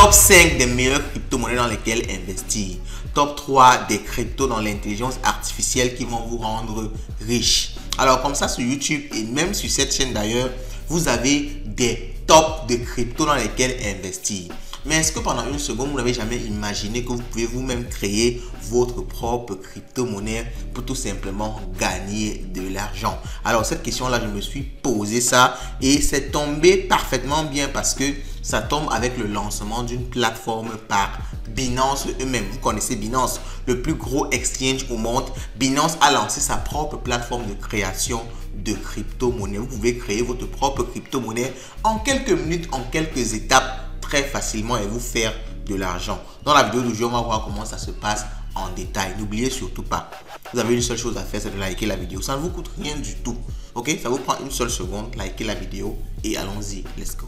Top 5 des meilleures crypto-monnaies dans lesquelles investir. Top 3 des cryptos dans l'intelligence artificielle qui vont vous rendre riche. Alors comme ça sur YouTube et même sur cette chaîne d'ailleurs, vous avez des tops de cryptos dans lesquels investir. Mais est-ce que pendant une seconde, vous n'avez jamais imaginé que vous pouvez vous-même créer votre propre crypto-monnaie pour tout simplement gagner de l'argent? Alors cette question-là, je me suis posé ça et c'est tombé parfaitement bien parce que ça tombe avec le lancement d'une plateforme par Binance eux-mêmes. Vous connaissez Binance, le plus gros exchange au monde. Binance a lancé sa propre plateforme de création de crypto-monnaie. Vous pouvez créer votre propre crypto-monnaie en quelques minutes, en quelques étapes, très facilement et vous faire de l'argent. Dans la vidéo d'aujourd'hui, on va voir comment ça se passe en détail. N'oubliez surtout pas, vous avez une seule chose à faire, c'est de liker la vidéo. Ça ne vous coûte rien du tout. Ok, ça vous prend une seule seconde, likez la vidéo et allons-y. Let's go.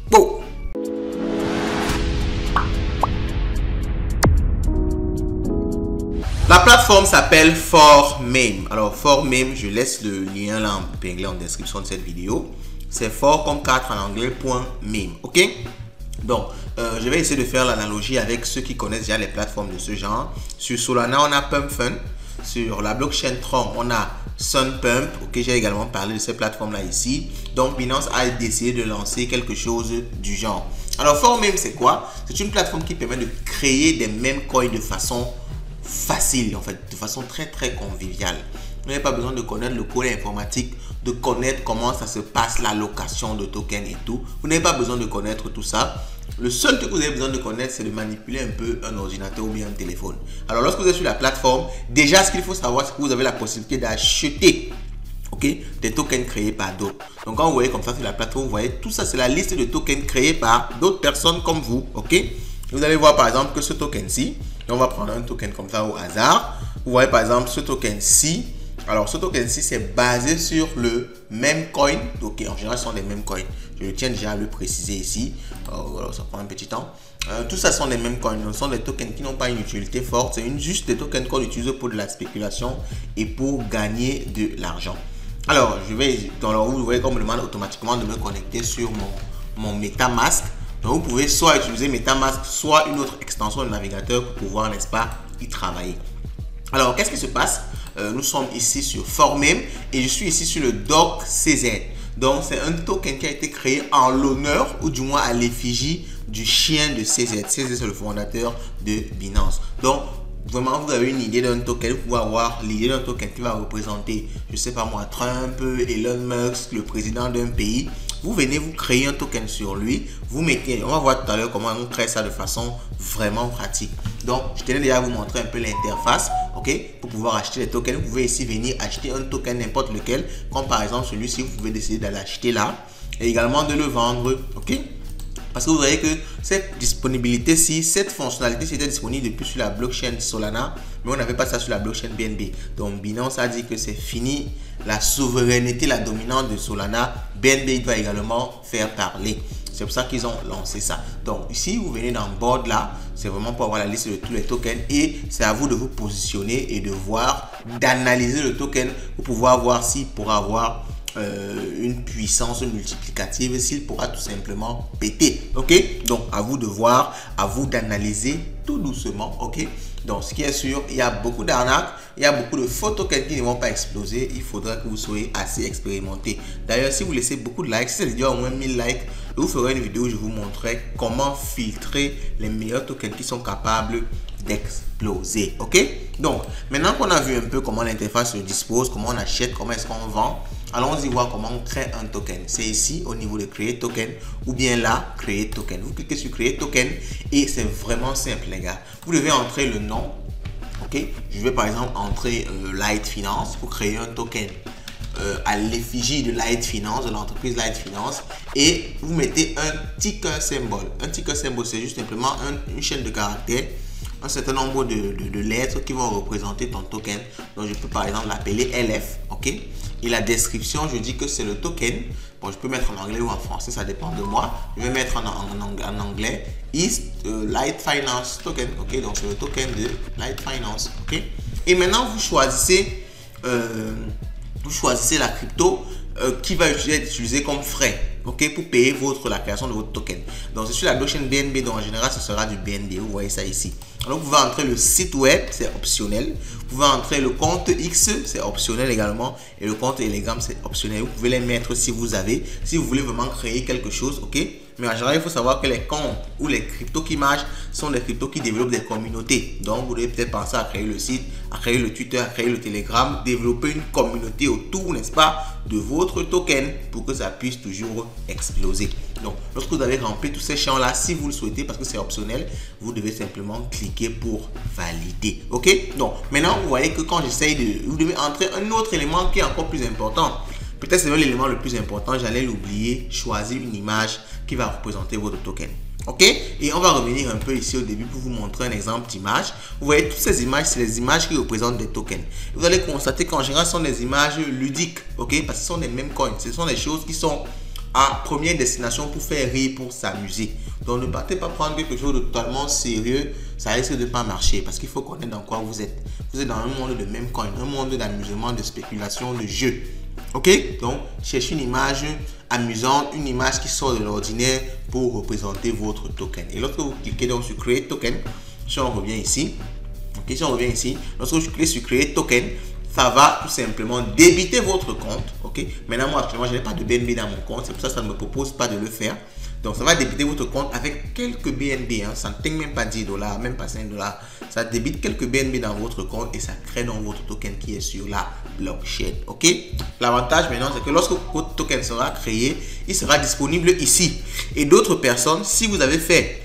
Bon. La plateforme s'appelle ForMeme. Alors ForMeme, je laisse le lien là en épinglé en description de cette vidéo. C'est fort comme 4 en anglais, .meme. Ok. Donc, je vais essayer de faire l'analogie avec ceux qui connaissent déjà les plateformes de ce genre. Sur Solana, on a PumpFund. Sur la blockchain Tron, on a Sunpump. Ok, j'ai également parlé de ces plateformes-là ici. Donc, Binance a décidé de lancer quelque chose du genre. Alors, ForMeme, c'est quoi? C'est une plateforme qui permet de créer des meme coins de façon facile, en fait, de façon très conviviale. Vous n'avez pas besoin de connaître le code informatique, de connaître comment ça se passe, l'allocation de tokens et tout. Vous n'avez pas besoin de connaître tout ça. Le seul truc que vous avez besoin de connaître, c'est de manipuler un peu un ordinateur ou bien un téléphone. Alors, lorsque vous êtes sur la plateforme, déjà, ce qu'il faut savoir, c'est que vous avez la possibilité d'acheter des tokens créés par d'autres. Donc, quand vous voyez comme ça sur la plateforme, vous voyez tout ça, c'est la liste de tokens créés par d'autres personnes comme vous. Ok, vous allez voir par exemple que ce token-ci, on va prendre un token comme ça au hasard. Vous voyez par exemple ce token-ci. Alors ce token-ci, c'est basé sur le même coin. Ok, en général, ce sont des mêmes coins. Je tiens déjà à le préciser ici. Alors, ça prend un petit temps. Tout ça sont les mêmes coins. Ce sont des tokens qui n'ont pas une utilité forte. C'est juste des tokens qu'on utilise pour de la spéculation et pour gagner de l'argent. Alors, je vais dans le haut, vous voyez qu'on me demande automatiquement de me connecter sur mon MetaMask. Donc, vous pouvez soit utiliser MetaMask, soit une autre extension de navigateur pour pouvoir, n'est-ce pas, y travailler. Alors, qu'est-ce qui se passe? Nous sommes ici sur ForMeme et je suis ici sur le Doc CZ. Donc, c'est un token qui a été créé en l'honneur ou du moins à l'effigie du chien de CZ. CZ, c'est le fondateur de Binance. Donc, vraiment, vous avez une idée d'un token, vous pouvez avoir l'idée d'un token qui va représenter, je sais pas moi, Trump, Elon Musk, le président d'un pays. Vous venez, vous créez un token sur lui, vous mettez, on va voir tout à l'heure comment on crée ça de façon vraiment pratique. Donc, je tenais déjà à vous montrer un peu l'interface, ok, pour pouvoir acheter les tokens. Vous pouvez ici venir acheter un token n'importe lequel, comme par exemple celui-ci, vous pouvez décider d'aller acheter là et également de le vendre, ok. Parce que vous voyez que cette disponibilité-ci, cette fonctionnalité était disponible depuis sur la blockchain Solana, mais on n'avait pas ça sur la blockchain BNB. Donc Binance a dit que c'est fini la souveraineté, la dominante de Solana. BNB va également faire parler. C'est pour ça qu'ils ont lancé ça. Donc ici, vous venez dans board là, c'est vraiment pour avoir la liste de tous les tokens et c'est à vous de vous positionner et de voir, d'analyser le token pour pouvoir voir s'il pourra avoir une puissance multiplicative, s'il pourra tout simplement péter. Ok, donc à vous de voir, à vous d'analyser tout doucement. Ok, donc ce qui est sûr, il y a beaucoup d'arnaques, il y a beaucoup de faux tokens qui ne vont pas exploser. Il faudra que vous soyez assez expérimenté. D'ailleurs, si vous laissez beaucoup de likes, si cette vidéo a au moins 1000 likes, je vous ferai une vidéo où je vous montrerai comment filtrer les meilleurs tokens qui sont capables d'exploser. Ok, donc maintenant qu'on a vu un peu comment l'interface se dispose, comment on achète, comment est-ce qu'on vend, allons-y voir comment on crée un token. C'est ici au niveau de créer token ou bien là, créer token. Vous cliquez sur créer token et c'est vraiment simple les gars. Vous devez entrer le nom. Ok, je vais par exemple entrer Light Finance pour créer un token à l'effigie de Light Finance, de l'entreprise Light Finance, et vous mettez un ticker symbole. Un ticker symbole, c'est juste simplement une chaîne de caractères, un certain nombre de lettres qui vont représenter ton token. Donc je peux par exemple l'appeler LF, ok, et la description, je dis que c'est le token. Bon, je peux mettre en anglais ou en français, ça dépend de moi. Je vais mettre en anglais is Light Finance token, ok, donc c'est le token de Light Finance, ok. Et maintenant vous choisissez la crypto qui va être utilisée comme frais. ok, pour payer la création de votre token. Donc c'est sur la blockchain BNB, donc en général ce sera du BNB, vous voyez ça ici. Alors vous pouvez entrer le site web, c'est optionnel. Vous pouvez entrer le compte X, c'est optionnel également. Et le compte Telegram, c'est optionnel. Vous pouvez les mettre si vous voulez vraiment créer quelque chose, ok. Mais en général, il faut savoir que les comptes ou les cryptos qui marchent sont des cryptos qui développent des communautés. Donc, vous devez peut-être penser à créer le site, à créer le Twitter, à créer le Telegram, développer une communauté autour, n'est-ce pas, de votre token pour que ça puisse toujours exploser. Donc, lorsque vous avez rempli tous ces champs-là, si vous le souhaitez, parce que c'est optionnel, vous devez simplement cliquer pour valider. Ok? Donc, maintenant, vous voyez que quand j'essaye vous devez entrer un autre élément qui est encore plus important. Peut-être c'est l'élément le plus important, j'allais l'oublier, choisir une image qui va représenter votre token. Ok? Et on va revenir un peu ici au début pour vous montrer un exemple d'image. Vous voyez, toutes ces images, c'est les images qui représentent des tokens. Vous allez constater qu'en général, ce sont des images ludiques, ok? Parce que ce sont des mêmes coins. Ce sont des choses qui sont à première destination pour faire rire, pour s'amuser. Donc ne partez pas prendre quelque chose de totalement sérieux, ça risque de ne pas marcher parce qu'il faut connaître dans quoi vous êtes. Vous êtes dans un monde de meme coin, un monde d'amusement, de spéculation, de jeu. Ok? Donc cherchez une image amusante, une image qui sort de l'ordinaire pour représenter votre token. Et lorsque vous cliquez donc sur Create Token, si on revient ici, ok, si on revient ici, lorsque vous cliquez sur Create Token, ça va tout simplement débiter votre compte. Ok, maintenant moi actuellement je n'ai pas de BNB dans mon compte, c'est pour ça que ça ne me propose pas de le faire. Donc ça va débiter votre compte avec quelques BNB, hein. Ça ne t'aime même pas 10 $, même pas 5 $. Ça débite quelques BNB dans votre compte et ça crée donc votre token qui est sur la blockchain. Ok, l'avantage maintenant c'est que lorsque votre token sera créé, il sera disponible ici. Et d'autres personnes, si vous avez fait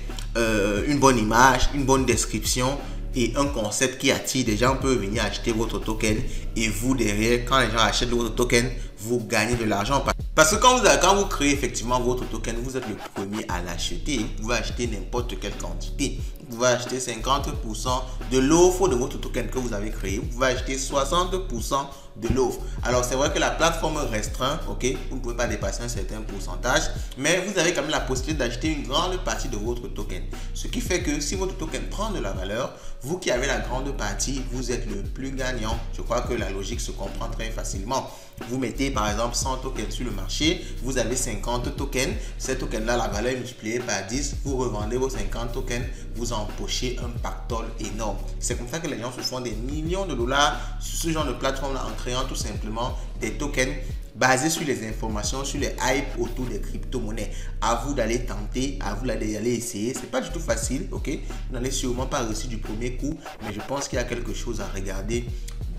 une bonne image, une bonne description et un concept qui attire, des gens peuvent venir acheter votre token et vous derrière, quand les gens achètent votre token, vous gagnez de l'argent. Parce que quand vous créez effectivement votre token, vous êtes le premier à l'acheter. Vous pouvez acheter n'importe quelle quantité. Vous pouvez acheter 50% de l'offre de votre token que vous avez créé. Vous pouvez acheter 60% de l'offre. Alors c'est vrai que la plateforme restreint, ok, vous ne pouvez pas dépasser un certain pourcentage, mais vous avez quand même la possibilité d'acheter une grande partie de votre token. Ce qui fait que si votre token prend de la valeur, vous qui avez la grande partie, vous êtes le plus gagnant. Je crois que la logique se comprend très facilement. Vous mettez par exemple 100 tokens sur le marché, vous avez 50 tokens, ces tokens là, la valeur est multipliée par 10, vous revendez vos 50 tokens, vous empochez un pactole énorme. C'est comme ça que les gens se font des millions de dollars sur ce genre de plateforme là en créant tout simplement des tokens basés sur les informations, sur les hypes autour des crypto-monnaies. À vous d'aller tenter, à vous d'aller essayer. C'est pas du tout facile, ok? Vous n'allez sûrement pas réussir du premier coup, mais je pense qu'il y a quelque chose à regarder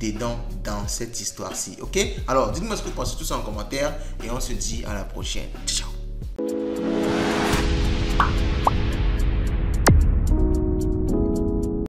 dedans dans cette histoire-ci, ok? Alors, dites-moi ce que vous pensez tout ça en commentaire et on se dit à la prochaine. Ciao!